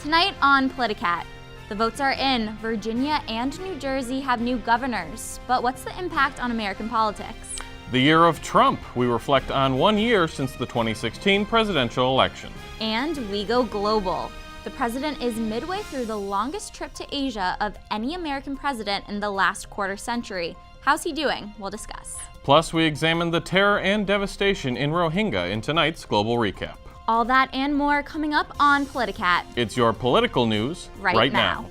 Tonight on Politicat, the votes are in. Virginia and New Jersey have new governors, but what's the impact on American politics? The year of Trump. We reflect on 1 year since the 2016 presidential election. And we go global. The president is midway through the longest trip to Asia of any American president in the last quarter century. How's he doing? We'll discuss. Plus, we examine the terror and devastation in Rohingya in tonight's Global Recap. All that and more coming up on Politicat. It's your political news right now.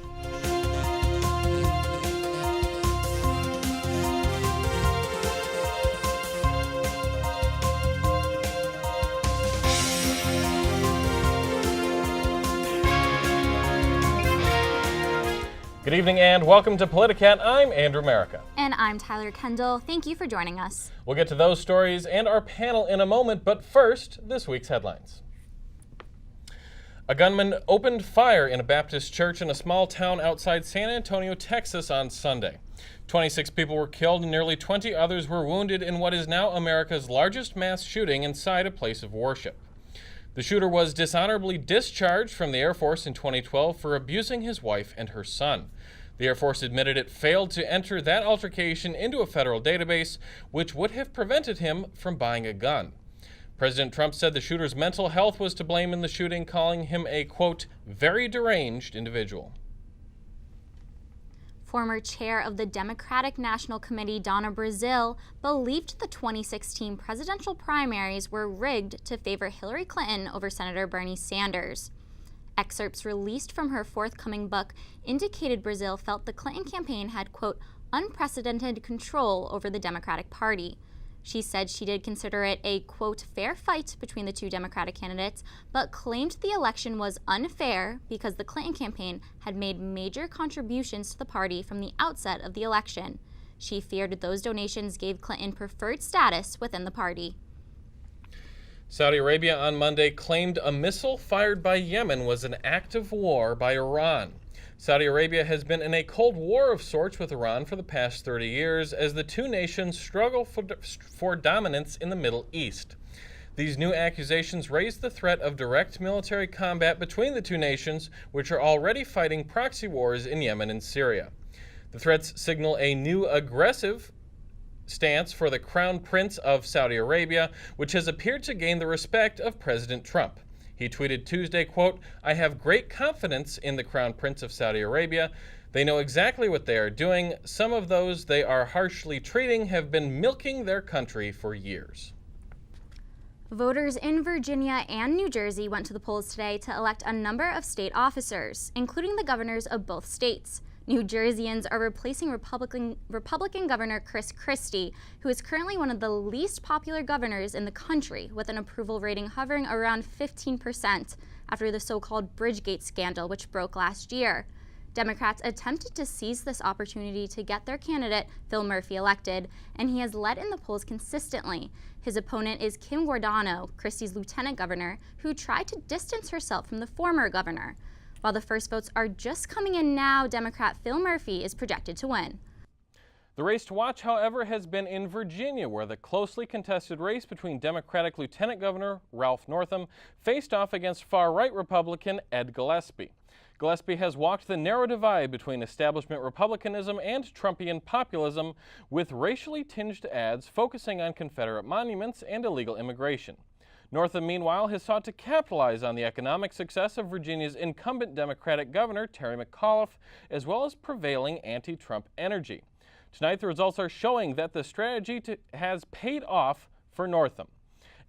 Good evening and welcome to Politicat. I'm Andrew Merica. And I'm Tyler Kendall. Thank you for joining us. We'll get to those stories and our panel in a moment, but first, this week's headlines. A gunman opened fire in a Baptist church in a small town outside San Antonio, Texas on Sunday. 26 people were killed and nearly 20 others were wounded in what is now America's largest mass shooting inside a place of worship. The shooter was dishonorably discharged from the Air Force in 2012 for abusing his wife and her son. The Air Force admitted it failed to enter that altercation into a federal database, which would have prevented him from buying a gun. President Trump said the shooter's mental health was to blame in the shooting, calling him a, quote, very deranged individual. Former chair of the Democratic National Committee, Donna Brazile, believed the 2016 presidential primaries were rigged to favor Hillary Clinton over Senator Bernie Sanders. Excerpts released from her forthcoming book indicated Brazile felt the Clinton campaign had, quote, unprecedented control over the Democratic Party. She said she did consider it a, quote, fair fight between the two Democratic candidates, but claimed the election was unfair because the Clinton campaign had made major contributions to the party from the outset of the election. She feared those donations gave Clinton preferred status within the party. Saudi Arabia on Monday claimed a missile fired by Yemen was an act of war by Iran. Saudi Arabia has been in a Cold War of sorts with Iran for the past 30 years as the two nations struggle for dominance in the Middle East. These new accusations raise the threat of direct military combat between the two nations, which are already fighting proxy wars in Yemen and Syria. The threats signal a new aggressive stance for the Crown Prince of Saudi Arabia, which has appeared to gain the respect of President Trump. He tweeted Tuesday, quote, I have great confidence in the Crown Prince of Saudi Arabia. They know exactly what they are doing. Some of those they are harshly treating have been milking their country for years. Voters in Virginia and New Jersey went to the polls today to elect a number of state officers, including the governors of both states. New Jerseyans are replacing Republican Governor Chris Christie, who is currently one of the least popular governors in the country, with an approval rating hovering around 15% after the so-called Bridgegate scandal, which broke last year. Democrats attempted to seize this opportunity to get their candidate, Phil Murphy, elected, and he has led in the polls consistently. His opponent is Kim Guardano, Christie's lieutenant governor, who tried to distance herself from the former governor. While the first votes are just coming in now, Democrat Phil Murphy is projected to win. The race to watch, however, has been in Virginia, where the closely contested race between Democratic Lieutenant Governor Ralph Northam faced off against far-right Republican Ed Gillespie. Gillespie has walked the narrow divide between establishment Republicanism and Trumpian populism, with racially tinged ads focusing on Confederate monuments and illegal immigration. Northam, meanwhile, has sought to capitalize on the economic success of Virginia's incumbent Democratic governor, Terry McAuliffe, as well as prevailing anti-Trump energy. Tonight, the results are showing that the strategy has paid off for Northam.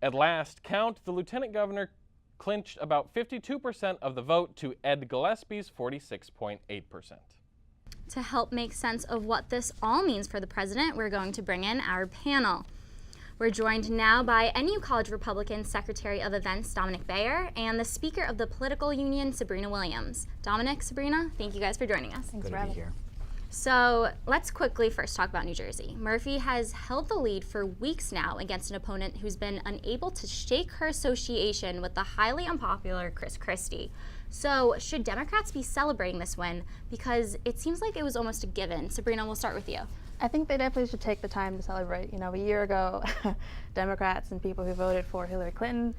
At last count, the lieutenant governor clinched about 52% of the vote to Ed Gillespie's 46.8%. To help make sense of what this all means for the president, we're going to bring in our panel. We're joined now by NU College Republican Secretary of Events, Dominic Bayer, and the Speaker of the Political Union, Sabrina Williams. Dominic, Sabrina, thank you guys for joining us. Thanks for having me here. So let's quickly first talk about New Jersey. Murphy has held the lead for weeks now against an opponent who's been unable to shake her association with the highly unpopular Chris Christie. So should Democrats be celebrating this win? Because it seems like it was almost a given. Sabrina, we'll start with you. I think they definitely should take the time to celebrate. You know, a year ago, Democrats and people who voted for Hillary Clinton,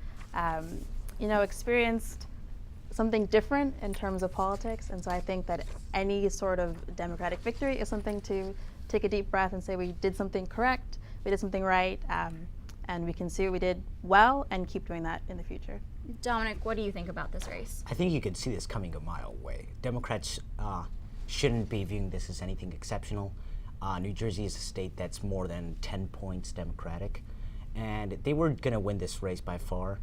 experienced something different in terms of politics, and so I think that any sort of Democratic victory is something to take a deep breath and say we did something correct, we did something right, and we can see what we did well and keep doing that in the future. Dominic, what do you think about this race? I think you can see this coming a mile away. Democrats shouldn't be viewing this as anything exceptional. New Jersey is a state that's more than 10 points Democratic, and they were going to win this race by far.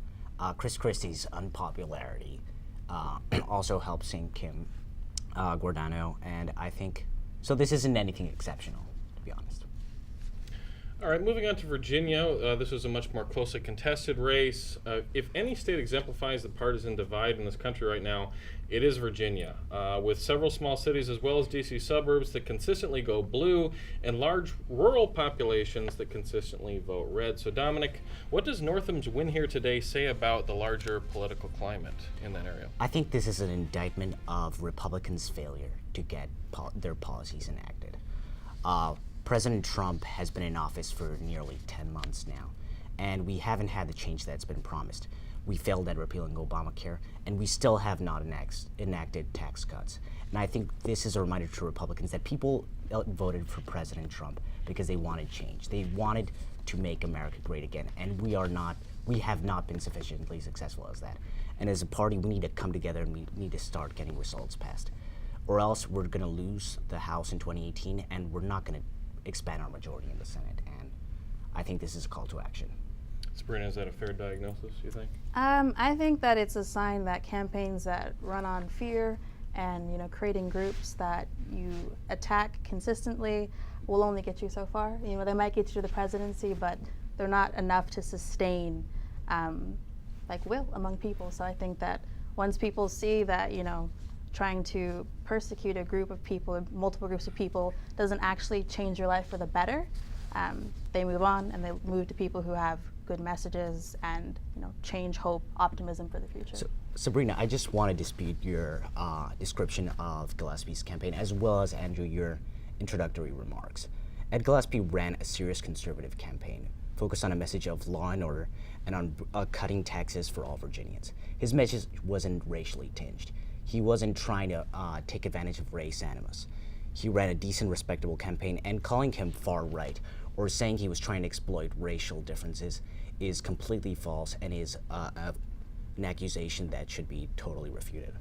Chris Christie's unpopularity also helps sink Kim Guardano, and I think, so this isn't anything exceptional, to be honest. All right, moving on to Virginia. This was a much more closely contested race. If any state exemplifies the partisan divide in this country right now, it is Virginia, with several small cities as well as D.C. suburbs that consistently go blue and large rural populations that consistently vote red. So, Dominic, what does Northam's win here today say about the larger political climate in that area? I think this is an indictment of Republicans' failure to get their policies enacted. President Trump has been in office for nearly 10 months now, and we haven't had the change that's been promised. We failed at repealing Obamacare, and we still have not enacted tax cuts. And I think this is a reminder to Republicans that people voted for President Trump because they wanted change. They wanted to make America great again, and we have not been sufficiently successful as that. And as a party, we need to come together and we need to start getting results passed. Or else we're going to lose the House in 2018, and we're not going to expand our majority in the Senate. And I think this is a call to action. Sabrina, is that a fair diagnosis, you think? I think that it's a sign that campaigns that run on fear and creating groups that you attack consistently will only get you so far. They might get you to the presidency, but they're not enough to sustain will among people. So I think that once people see that trying to persecute a group of people, multiple groups of people, doesn't actually change your life for the better, they move on and they move to people who have good messages and change, hope, optimism for the future. So, Sabrina, I just want to dispute your description of Gillespie's campaign, as well as, Andrew, your introductory remarks. Ed Gillespie ran a serious conservative campaign focused on a message of law and order and on cutting taxes for all Virginians. His message wasn't racially tinged. He wasn't trying to take advantage of race animus. He ran a decent, respectable campaign, and calling him far right or saying he was trying to exploit racial differences is completely false and is an accusation that should be totally refuted.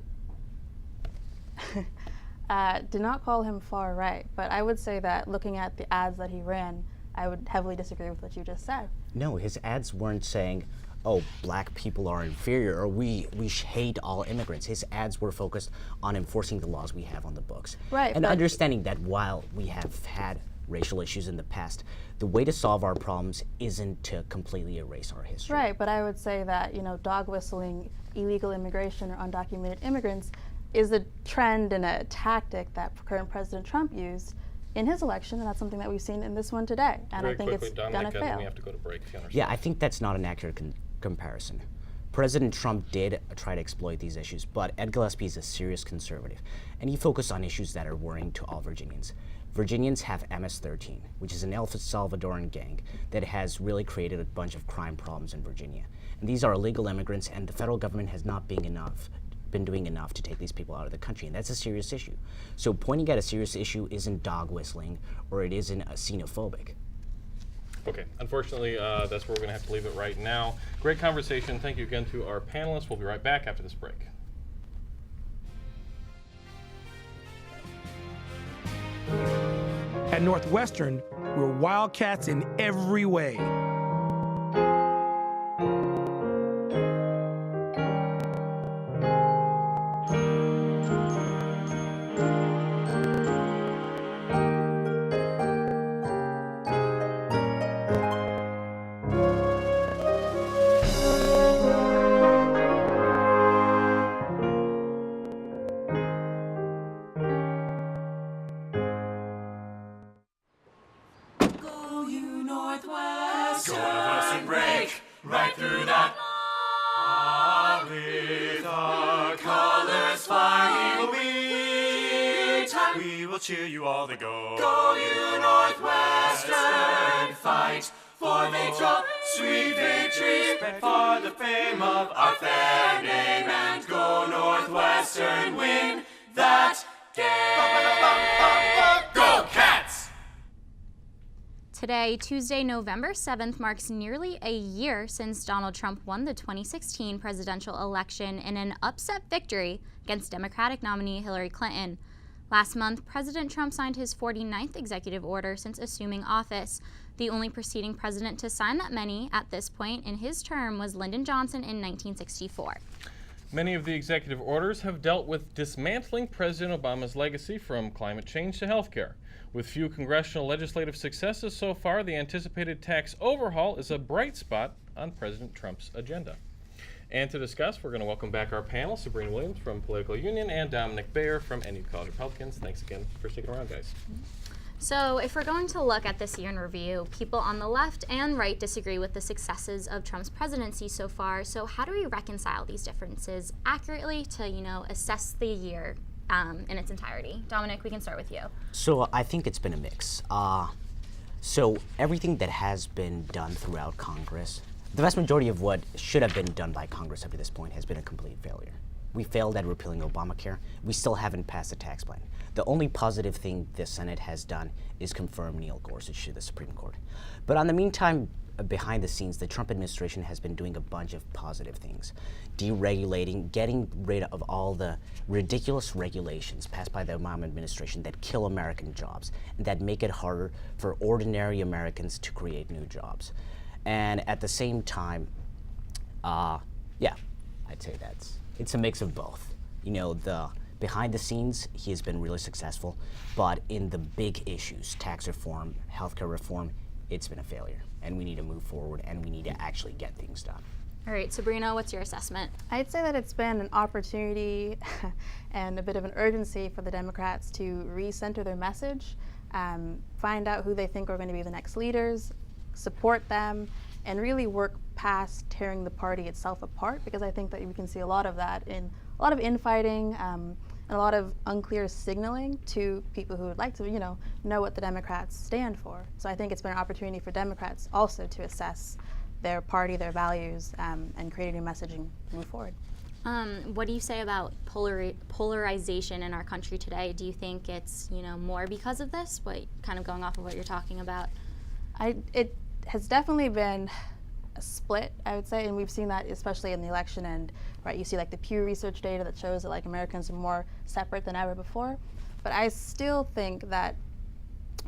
Did not call him far right, but I would say that looking at the ads that he ran, I would heavily disagree with what you just said. No, his ads weren't saying, oh, black people are inferior, or we hate all immigrants. His ads were focused on enforcing the laws we have on the books. Right. And understanding that while we have had racial issues in the past, the way to solve our problems isn't to completely erase our history. Right, but I would say that, dog whistling illegal immigration or undocumented immigrants is a trend and a tactic that current President Trump used in his election, and that's something that we've seen in this one today. And Very I think quickly, it's Dominic, gonna fail. we have to go to break if you understand. Yeah, I think that's not an accurate comparison. President Trump did try to exploit these issues, but Ed Gillespie is a serious conservative, and he focused on issues that are worrying to all Virginians. Virginians have MS-13, which is an El Salvadoran gang that has really created a bunch of crime problems in Virginia. And these are illegal immigrants, and the federal government has not been doing enough to take these people out of the country, and that's a serious issue. So pointing at a serious issue isn't dog whistling, or it isn't xenophobic. Okay, unfortunately, that's where we're going to have to leave it right now. Great conversation. Thank you again to our panelists. We'll be right back after this break. At Northwestern, we're Wildcats in every way. Cheer you all the go. Go you Northwestern, fight for victory. Sweet victory, spread for the fame of our fair name, and go Northwestern, win that game. Go Cats! Today, Tuesday, November 7th, marks nearly a year since Donald Trump won the 2016 presidential election in an upset victory against Democratic nominee Hillary Clinton. Last month, President Trump signed his 49th executive order since assuming office. The only preceding president to sign that many at this point in his term was Lyndon Johnson in 1964. Many of the executive orders have dealt with dismantling President Obama's legacy, from climate change to healthcare. With few congressional legislative successes so far, the anticipated tax overhaul is a bright spot on President Trump's agenda. And to discuss, we're going to welcome back our panel, Sabrina Williams from Political Union and Dominic Bayer from NU College Republicans. Thanks again for sticking around, guys. So if we're going to look at this year in review, people on the left and right disagree with the successes of Trump's presidency so far. So how do we reconcile these differences accurately to, assess the year in its entirety? Dominic, we can start with you. So I think it's been a mix. So everything that has been done throughout Congress, the vast majority of what should have been done by Congress up to this point has been a complete failure. We failed at repealing Obamacare. We still haven't passed a tax plan. The only positive thing the Senate has done is confirm Neil Gorsuch to the Supreme Court. But in the meantime, behind the scenes, the Trump administration has been doing a bunch of positive things. Deregulating, getting rid of all the ridiculous regulations passed by the Obama administration that kill American jobs and that make it harder for ordinary Americans to create new jobs. And at the same time, I'd say it's a mix of both. The behind the scenes, he has been really successful, but in the big issues, tax reform, healthcare reform, it's been a failure. And we need to move forward, and we need to actually get things done. All right, Sabrina, what's your assessment? I'd say that it's been an opportunity and a bit of an urgency for the Democrats to recenter their message, find out who they think are going to be the next leaders, support them, and really work past tearing the party itself apart, because I think that we can see a lot of that in a lot of infighting and a lot of unclear signaling to people who would like to, know what the Democrats stand for. So I think it's been an opportunity for Democrats also to assess their party, their values, and create a new message and move forward. What do you say about polarization in our country today? Do you think it's, more because of this? Kind of going off of what you're talking about? It has definitely been a split, I would say, and we've seen that especially in the election. And you see the Pew Research data that shows that Americans are more separate than ever before. But I still think that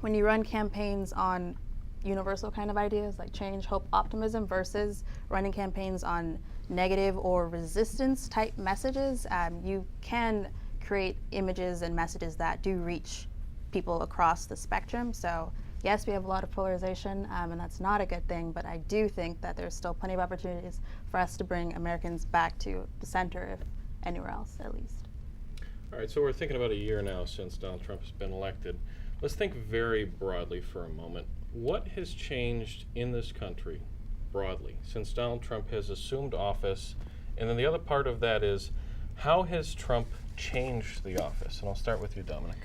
when you run campaigns on universal kind of ideas like change, hope, optimism, versus running campaigns on negative or resistance type messages, you can create images and messages that do reach people across the spectrum. So yes, we have a lot of polarization, and that's not a good thing, but I do think that there's still plenty of opportunities for us to bring Americans back to the center, if anywhere else at least. All right, so we're thinking about a year now since Donald Trump has been elected. Let's think very broadly for a moment. What has changed in this country broadly since Donald Trump has assumed office? And then the other part of that is, how has Trump changed the office? And I'll start with you, Dominic.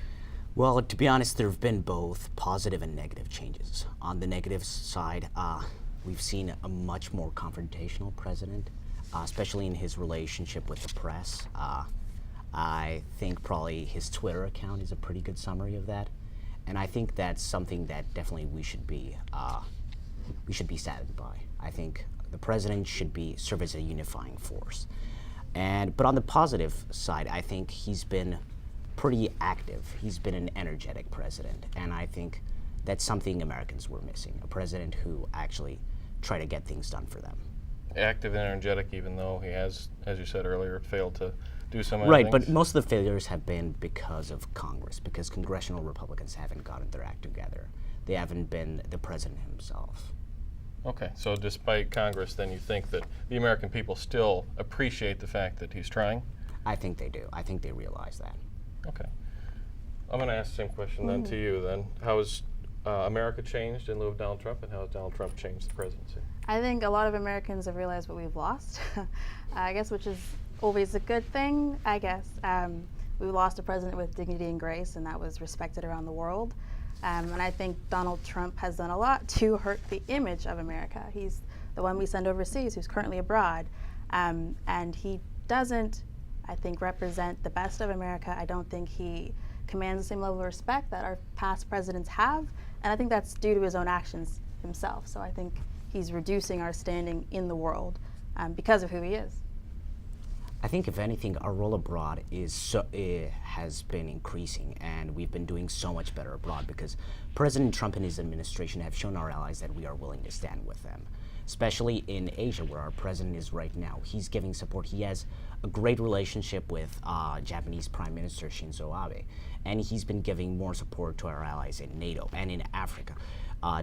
Well, to be honest, there have been both positive and negative changes. On the negative side, we've seen a much more confrontational president, especially in his relationship with the press. I think probably his Twitter account is a pretty good summary of that. And I think that's something that definitely we should be saddened by. I think the president should serve as a unifying force. But on the positive side, I think he's been pretty active. He's been an energetic president, and I think that's something Americans were missing, a president who actually tried to get things done for them. Active and energetic, even though he has, as you said earlier, failed to do some Right, things. but most of the failures have been because of Congress, because congressional Republicans haven't gotten their act together. They haven't been the president himself. Okay, so despite Congress, then you think that the American people still appreciate the fact that he's trying? I think they do. I think they realize that. Okay. I'm going to ask the same question then to you then. How has America changed in lieu of Donald Trump, and how has Donald Trump changed the presidency? I think a lot of Americans have realized what we've lost, I guess, which is always a good thing, I guess. We lost a president with dignity and grace, and that was respected around the world. And I think Donald Trump has done a lot to hurt the image of America. He's the one we send overseas, who's currently abroad. And he doesn't, I think, represent the best of America. I don't think he commands the same level of respect that our past presidents have. And I think that's due to his own actions himself. So I think he's reducing our standing in the world because of who he is. I think, if anything, our role abroad has been increasing, and we've been doing so much better abroad because President Trump and his administration have shown our allies that we are willing to stand with them, especially in Asia, where our president is right now. He's giving support. He has a great relationship with Japanese Prime Minister Shinzo Abe, and he's been giving more support to our allies in NATO and in Africa,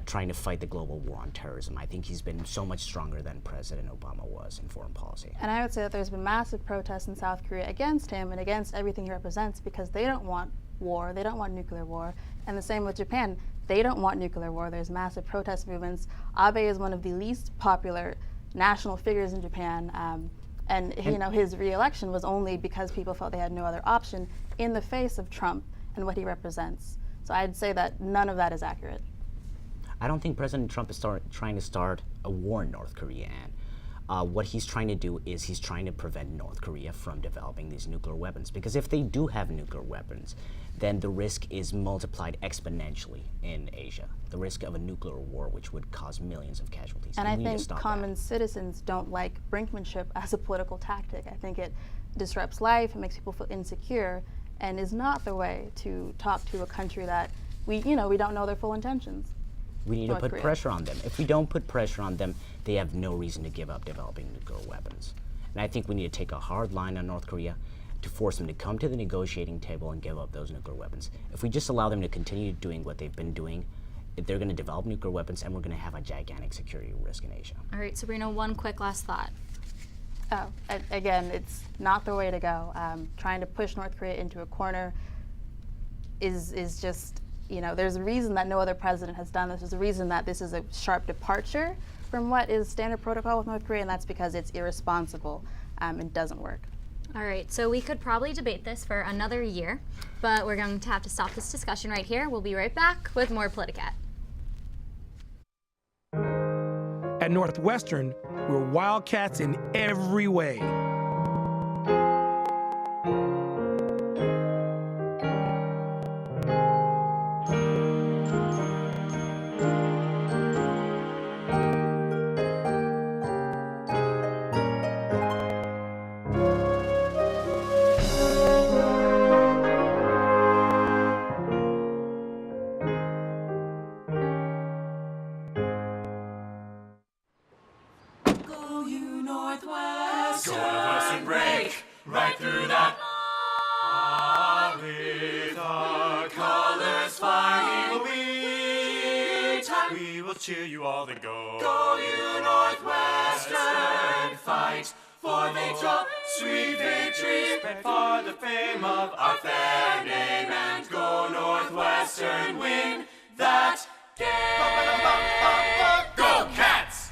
trying to fight the global war on terrorism. I think he's been so much stronger than President Obama was in foreign policy. And I would say that there's been massive protests in South Korea against him and against everything he represents because they don't want war, they don't want nuclear war. And the same with Japan, they don't want nuclear war. There's massive protest movements. Abe is one of the least popular national figures in Japan. And his re-election was only because people felt they had no other option in the face of Trump and what he represents. So I'd say that none of that is accurate. I don't think President Trump is trying to start a war in North Korea, and what he's trying to do is he's trying to prevent North Korea from developing these nuclear weapons. Because if they do have nuclear weapons, then the risk is multiplied exponentially in Asia. The risk of a nuclear war, which would cause millions of casualties. And I think common citizens don't like brinkmanship as a political tactic. I think it disrupts life, it makes people feel insecure, and is not the way to talk to a country that we don't know their full intentions. We need to put pressure on them. If we don't put pressure on them, they have no reason to give up developing nuclear weapons. And I think we need to take a hard line on North Korea to force them to come to the negotiating table and give up those nuclear weapons. If we just allow them to continue doing what they've been doing, they're going to develop nuclear weapons, and we're going to have a gigantic security risk in Asia. All right, Sabrina, one quick last thought. Oh, again, it's not the way to go. Trying to push North Korea into a corner is just, there's a reason that no other president has done this. There's a reason that this is a sharp departure from what is standard protocol with North Korea, and that's because it's irresponsible and doesn't work. All right, so we could probably debate this for another year, but we're going to have to stop this discussion right here. We'll be right back with more Politicat. At Northwestern, we're Wildcats in every way. Cheer you all to go. Go you Northwestern, fight for victory, sweet victory, spread for the fame of our fair name, and go Northwestern, win that game. Go Cats!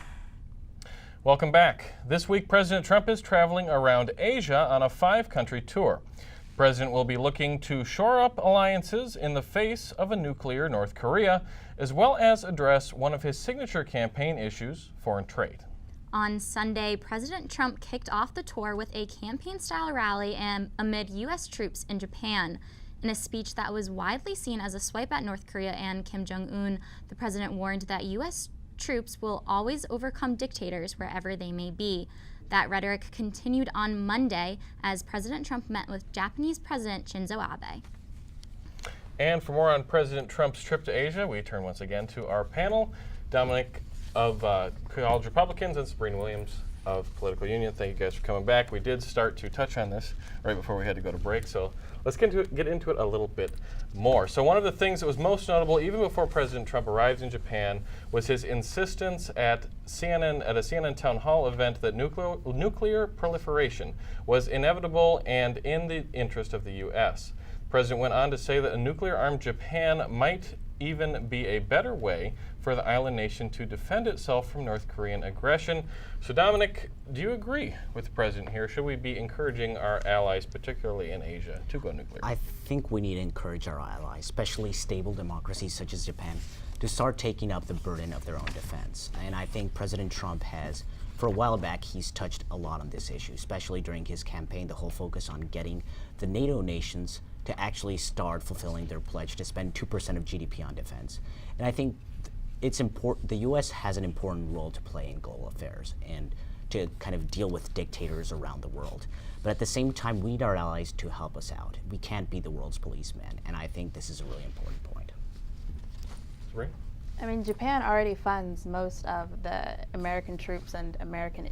Welcome back. This week, President Trump is traveling around Asia on a 5-country tour. The president will be looking to shore up alliances in the face of a nuclear North Korea, as well as address one of his signature campaign issues, foreign trade. On Sunday, President Trump kicked off the tour with a campaign-style rally amid U.S. troops in Japan. In a speech that was widely seen as a swipe at North Korea and Kim Jong-un, the president warned that U.S. troops will always overcome dictators wherever they may be. That rhetoric continued on Monday as President Trump met with Japanese President Shinzo Abe. And for more on President Trump's trip to Asia, we turn once again to our panel. Dominic of College Republicans and Sabrina Williams of Political Union. Thank you guys for coming back. We did start to touch on this right before we had to go to break, so let's get into it a little bit more. So one of the things that was most notable, even before President Trump arrived in Japan, was his insistence at a CNN town hall event that nuclear proliferation was inevitable and in the interest of the U.S. The president went on to say that a nuclear-armed Japan might even be a better way for the island nation to defend itself from North Korean aggression. So Dominic, do you agree with the president here? Should we be encouraging our allies, particularly in Asia, to go nuclear? I think we need to encourage our allies, especially stable democracies such as Japan, to start taking up the burden of their own defense. And I think President Trump has, for a while back, he's touched a lot on this issue, especially during his campaign, the whole focus on getting the NATO nations to actually start fulfilling their pledge to spend 2% of GDP on defense. And I think it's important, the US has an important role to play in global affairs and to kind of deal with dictators around the world. But at the same time, we need our allies to help us out. We can't be the world's policeman, and I think this is a really important point. Ray? I mean, Japan already funds most of the American troops and American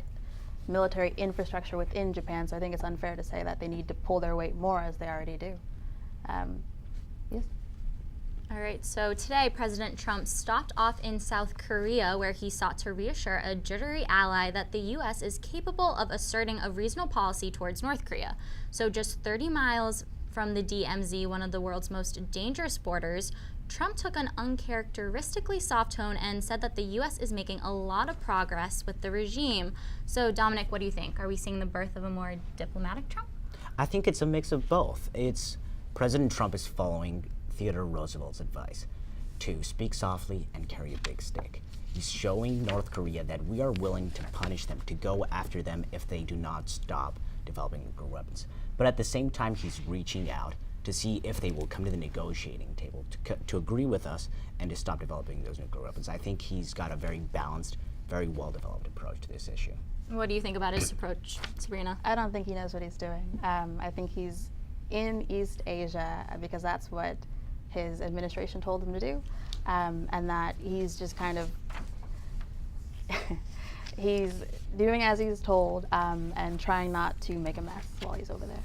military infrastructure within Japan, so I think it's unfair to say that they need to pull their weight more as they already do. Yes. All right, so today President Trump stopped off in South Korea where he sought to reassure a jittery ally that the U.S. is capable of asserting a reasonable policy towards North Korea. So just 30 miles from the DMZ, one of the world's most dangerous borders, Trump took an uncharacteristically soft tone and said that the U.S. is making a lot of progress with the regime. So Dominic, what do you think? Are we seeing the birth of a more diplomatic Trump? I think it's a mix of both. President Trump is following Theodore Roosevelt's advice to speak softly and carry a big stick. He's showing North Korea that we are willing to punish them, to go after them if they do not stop developing nuclear weapons. But at the same time, he's reaching out to see if they will come to the negotiating table to agree with us and to stop developing those nuclear weapons. I think he's got a very balanced, very well-developed approach to this issue. What do you think about his approach, Sabrina? I don't think he knows what he's doing. I think he's in East Asia because that's what his administration told him to do, and that he's just kind of he's doing as he's told and trying not to make a mess while he's over there.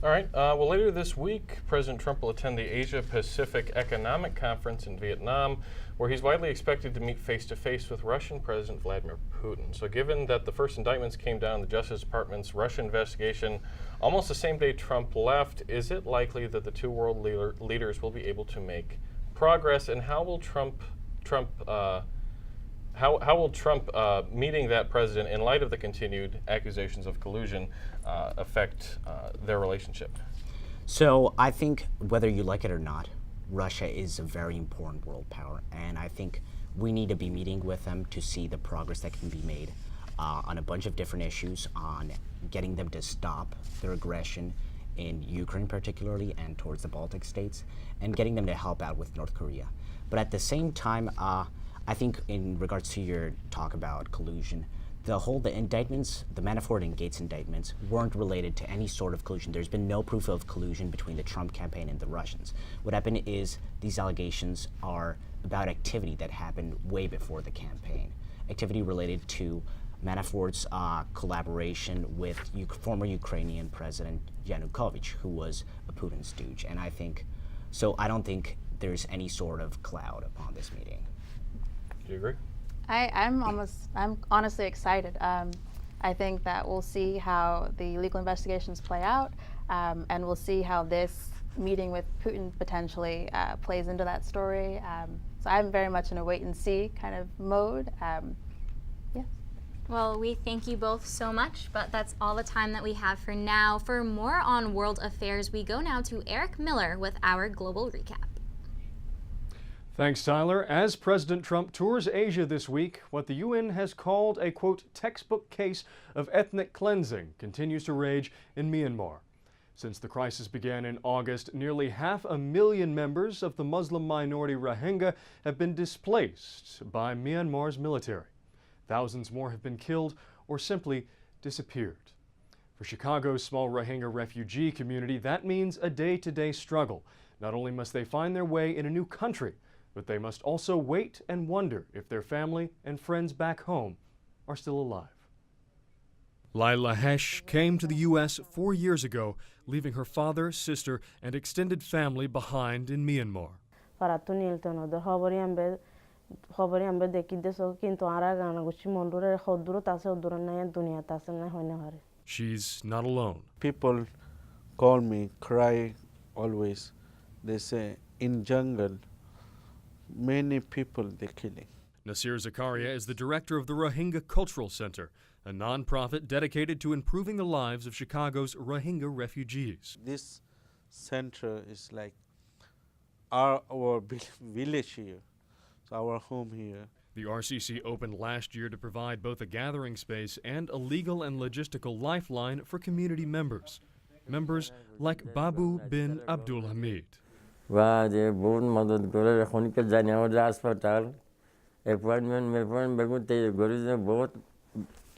All right. Well, later this week, President Trump will attend the Asia-Pacific Economic Conference in Vietnam, where he's widely expected to meet face-to-face with Russian President Vladimir Putin. So given that the first indictments came down in the Justice Department's Russia investigation almost the same day Trump left, is it likely that the two world leaders will be able to make progress? And how will Trump meeting that president in light of the continued accusations of collusion affect their relationship? So I think whether you like it or not, Russia is a very important world power, and I think we need to be meeting with them to see the progress that can be made on a bunch of different issues, on getting them to stop their aggression in Ukraine particularly and towards the Baltic states, and getting them to help out with North Korea. But at the same time, I think in regards to your talk about collusion, the indictments, the Manafort and Gates indictments, weren't related to any sort of collusion. There's been no proof of collusion between the Trump campaign and the Russians. What happened is these allegations are about activity that happened way before the campaign. Activity related to Manafort's collaboration with former Ukrainian President Yanukovych, who was a Putin stooge. And I don't think there's any sort of cloud upon this meeting. Do you agree? I'm honestly excited. I think that we'll see how the legal investigations play out, and we'll see how this meeting with Putin potentially plays into that story. So I'm very much in a wait and see kind of mode. Yeah. Well, we thank you both so much, but that's all the time that we have for now. For more on world affairs, we go now to Eric Miller with our global recap. Thanks, Tyler. As President Trump tours Asia this week, what the UN has called a, quote, textbook case of ethnic cleansing continues to rage in Myanmar. Since the crisis began in August, nearly 500,000 members of the Muslim minority Rohingya have been displaced by Myanmar's military. Thousands more have been killed or simply disappeared. For Chicago's small Rohingya refugee community, that means a day-to-day struggle. Not only must they find their way in a new country, but they must also wait and wonder if their family and friends back home are still alive. Lila Hesh came to the U.S. 4 years ago, leaving her father, sister, and extended family behind in Myanmar. She's not alone. People call me, cry always. They say, in jungle, many people they're killing. Nasir Zakaria is the director of the Rohingya Cultural Center, a nonprofit dedicated to improving the lives of Chicago's Rohingya refugees. This center is like our village here, it's our home here. The RCC opened last year to provide both a gathering space and a legal and logistical lifeline for community members. Members like Babu bin Abdul Hamid.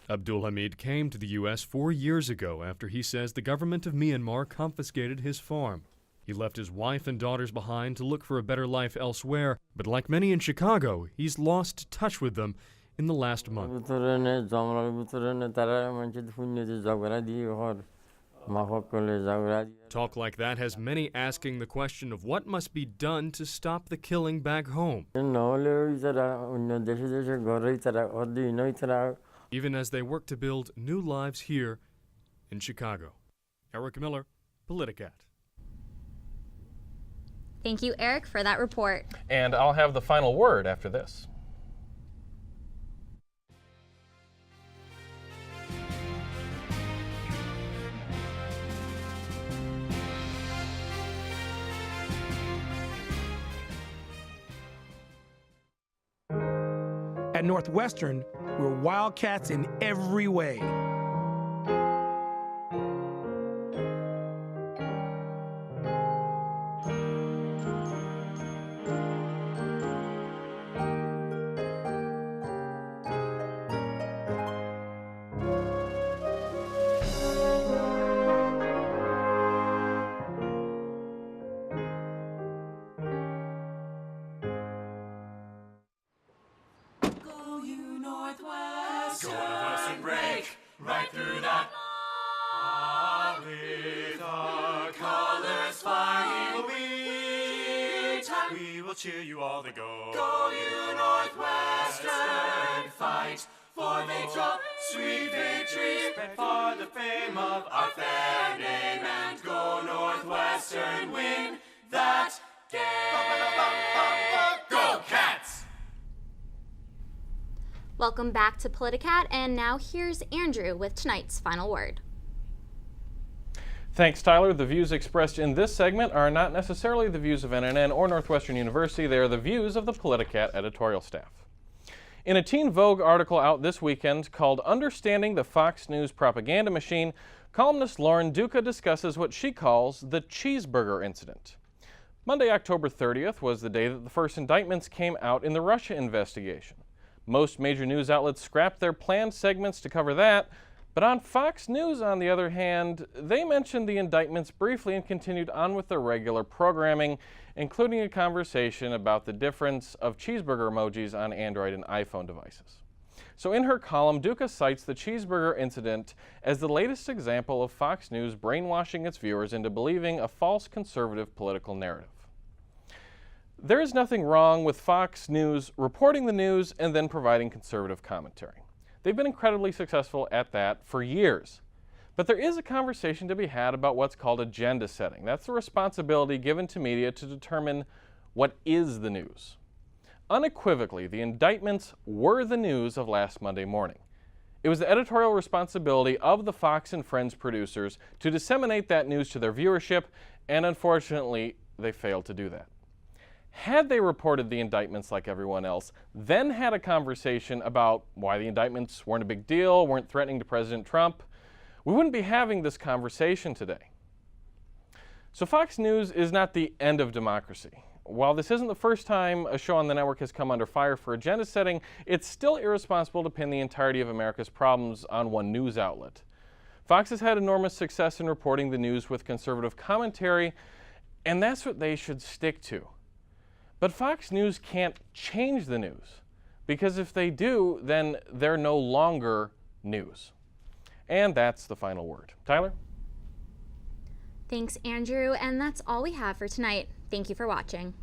Abdul Hamid came to the U.S. 4 years ago after he says the government of Myanmar confiscated his farm. He left his wife and daughters behind to look for a better life elsewhere, but like many in Chicago, he's lost touch with them in the last month. Talk like that has many asking the question of what must be done to stop the killing back home, even as they work to build new lives here in Chicago. Eric Miller, Politicat. Thank you, Eric, for that report. And I'll have the final word after this. At Northwestern, we're Wildcats in every way. Go Northwestern, break right through that. With our colors flying, we will cheer you all the go. Go you Northwestern, fight for victory, sweet victory, spread for the fame of our fair name, and go Northwestern, win that game. Go Cats! Welcome back to Politicat, and now here's Andrew with tonight's final word. Thanks, Tyler. The views expressed in this segment are not necessarily the views of NNN or Northwestern University. They are the views of the Politicat editorial staff. In a Teen Vogue article out this weekend called Understanding the Fox News Propaganda Machine, columnist Lauren Duca discusses what she calls the Cheeseburger Incident. Monday, October 30th was the day that the first indictments came out in the Russia investigation. Most major news outlets scrapped their planned segments to cover that, but on Fox News, on the other hand, they mentioned the indictments briefly and continued on with their regular programming, including a conversation about the difference of cheeseburger emojis on Android and iPhone devices. So in her column, Duca cites the Cheeseburger Incident as the latest example of Fox News brainwashing its viewers into believing a false conservative political narrative. There is nothing wrong with Fox News reporting the news and then providing conservative commentary. They've been incredibly successful at that for years. But there is a conversation to be had about what's called agenda setting. That's the responsibility given to media to determine what is the news. Unequivocally, the indictments were the news of last Monday morning. It was the editorial responsibility of the Fox and Friends producers to disseminate that news to their viewership, and unfortunately, they failed to do that. Had they reported the indictments like everyone else, then had a conversation about why the indictments weren't a big deal, weren't threatening to President Trump, we wouldn't be having this conversation today. So Fox News is not the end of democracy. While this isn't the first time a show on the network has come under fire for agenda setting, it's still irresponsible to pin the entirety of America's problems on one news outlet. Fox has had enormous success in reporting the news with conservative commentary, and that's what they should stick to. But Fox News can't change the news, because if they do, then they're no longer news. And that's the final word. Tyler? Thanks, Andrew, and that's all we have for tonight. Thank you for watching.